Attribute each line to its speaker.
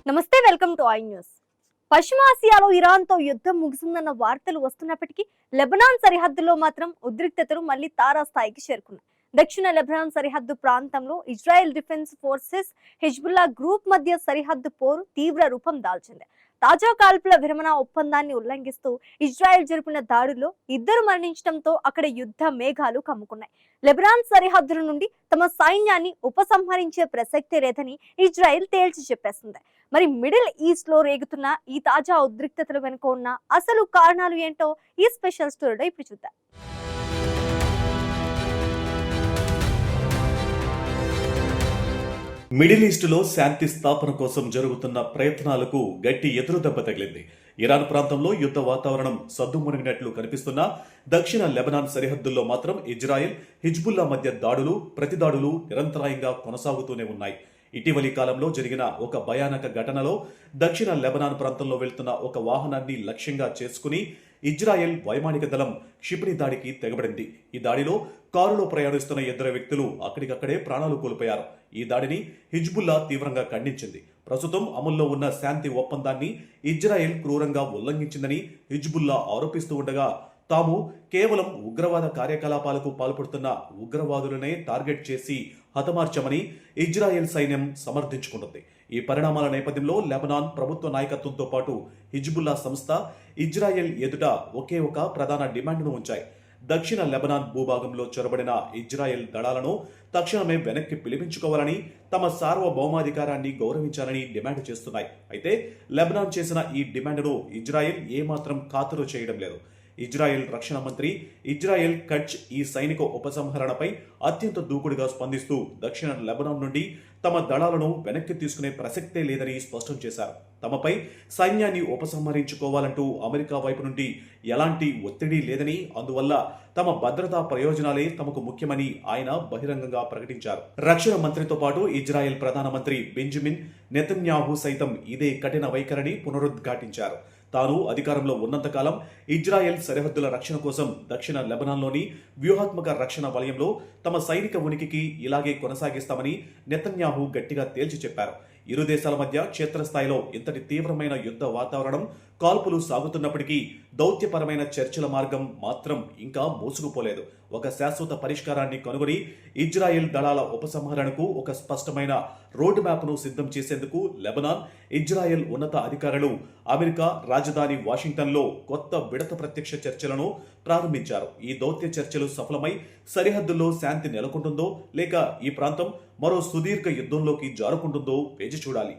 Speaker 1: నమస్తే, welcome to I news. పశ్చిమాసియాలో ఇరాన్తో యుద్ధం ముగిసిందన్న వార్తలు వస్తున్నప్పటికీ లెబనాన్ సరిహద్దులో మాత్రం ఉద్రిక్తతలు మళ్లీ తారాస్థాయికి చేరుకున్నాయి. దక్షిణ లెబనాన్ సరిహద్దు ప్రాంతంలో Israel defence forces, Hezbollah group మధ్య సరిహద్దు పోరు తీవ్ర రూపం దాల్చింది. తాజా కాల్పుల విరమణ ఒప్పందాన్ని ఉల్లంఘిస్తూ ఇజ్రాయెల్ జరిపిన దాడుల్లో 2 మరణించడంతో అక్కడ యుద్ధ మేఘాలు కమ్ముకున్నాయి. లెబనాన్ సరిహద్దుల నుండి తమ సైన్యాన్ని ఉపసంహరించే ప్రసక్తే లేదని ఇజ్రాయెల్ తేల్చి చెప్పేస్తుంది. మరి మిడిల్ ఈస్ట్ లో రేగుతున్న ఈ తాజా ఉద్రిక్తతల వెనుక ఉన్న అసలు కారణాలు ఏంటో ఈ స్పెషల్ స్టోరీలో ఇప్పుడు చూద్దాం.
Speaker 2: మిడిల్ ఈస్టులో శాంతి స్థాపన కోసం జరుగుతున్న ప్రయత్నాలకు గట్టి ఎదురుదెబ్బ తగిలింది. ఇరాన్ ప్రాంతంలో యుద్ధ వాతావరణం సద్దుమణిగినట్లు కనిపిస్తున్నా దక్షిణ లెబనాన్ సరిహద్దుల్లో మాత్రం ఇజ్రాయెల్, హిజ్బుల్లా మధ్య దాడులు, ప్రతిదాడులు నిరంతరాయంగా కొనసాగుతూనే ఉన్నాయి. ఇటీవలి కాలంలో జరిగిన ఒక భయానక ఘటనలో దక్షిణ లెబనాన్ ప్రాంతంలో వెళ్తున్న ఒక వాహనాన్ని లక్ష్యంగా చేసుకుని ఇజ్రాయెల్ వైమానిక దళం క్షిపణి దాడికి తెగబడింది. ఈ దాడిలో కారులో ప్రయాణిస్తున్న 2 వ్యక్తులు అక్కడికక్కడే ప్రాణాలు కోల్పోయారు. ఈ దాడిని హిజ్బుల్లా తీవ్రంగా ఖండించింది. ప్రస్తుతం అమల్లో ఉన్న శాంతి ఒప్పందాన్ని ఇజ్రాయెల్ క్రూరంగా ఉల్లంఘించిందని హిజ్బుల్లా ఆరోపిస్తూ ఉండగా తాము కేవలం ఉగ్రవాద కార్యకలాపాలకు పాల్పడుతున్న ఉగ్రవాదులనే టార్గెట్ చేసి హతమార్చమని ఇజ్రాయెల్ సైన్యం సమర్థించుకుంటుంది. ఈ పరిణామాల నేపథ్యంలో లెబనాన్ ప్రభుత్వ నాయకత్వంతో పాటు హిజ్బుల్లా సంస్థ ఇజ్రాయెల్ ఎదుట ఒకే ఒక ప్రధాన డిమాండ్ను ఉంచాయి. దక్షిణ లెబనాన్ భూభాగంలో చొరబడిన ఇజ్రాయెల్ దళాలను తక్షణమే వెనక్కి పిలిపించుకోవాలని, తమ సార్వభౌమాధికారాన్ని గౌరవించాలని డిమాండ్ చేస్తున్నాయి. అయితే లెబనాన్ చేసిన ఈ డిమాండ్ను ఇజ్రాయెల్ ఏమాత్రం ఖాతరు చేయడం లేదు. ఇజ్రాయెల్ రక్షణ మంత్రి ఇజ్రాయెల్ కట్చ్ ఈ సైనిక ఉపసంహరణపై అత్యంత దూకుడుగా స్పందిస్తూ దక్షిణ లెబనాన్ నుండి తమ దళాలను వెనక్కి తీసుకునే ప్రసక్తే లేదని స్పష్టం చేశారు. తమపై సైన్యాన్ని ఉపసంహరించుకోవాలంటూ అమెరికా వైపు నుండి ఎలాంటి ఒత్తిడి లేదని, అందువల్ల తమ భద్రతా ప్రయోజనాలే తమకు ముఖ్యమని ఆయన బహిరంగంగా ప్రకటించారు. రక్షణ మంత్రితో పాటు ఇజ్రాయెల్ ప్రధానమంత్రి బెంజమిన్ నెతన్యాహు సైతం ఇదే కఠిన వైఖరిని పునరుద్ఘాటించారు. తాను అధికారంలో ఉన్నంతకాలం ఇజ్రాయెల్ సరిహద్దుల రక్షణ కోసం దక్షిణ లెబనాన్లోని వ్యూహాత్మక రక్షణ వలయంలో తమ సైనిక ఉనికికి ఇలాగే కొనసాగిస్తామని నెతన్యాహు గట్టిగా తేల్చి చెప్పారు. ఇరు దేశాల మధ్య క్షేత్రస్థాయిలో ఇంతటి తీవ్రమైన యుద్ధ వాతావరణం, కాల్పులు సాగుతున్నప్పటికీ దౌత్యపరమైన చర్చల మార్గం మాత్రం ఇంకా మోసుకుపోలేదు. ఒక శాశ్వత పరిష్కారాన్ని కనుగొని ఇజ్రాయెల్ దళాల ఉపసంహరణకు ఒక స్పష్టమైన రోడ్ మ్యాప్ను సిద్ధం చేసేందుకు లెబనాన్, ఇజ్రాయెల్ ఉన్నత అధికారులు అమెరికా రాజధాని వాషింగ్టన్లో కొత్త విడత ప్రత్యక్ష చర్చలను ప్రారంభించారు. ఈ దౌత్య చర్చలు సఫలమై సరిహద్దుల్లో శాంతి నెలకొంటుందో లేక ఈ ప్రాంతం మరో సుదీర్ఘ యుద్ధంలోకి జారుకుంటుందో వేచి చూడాలి.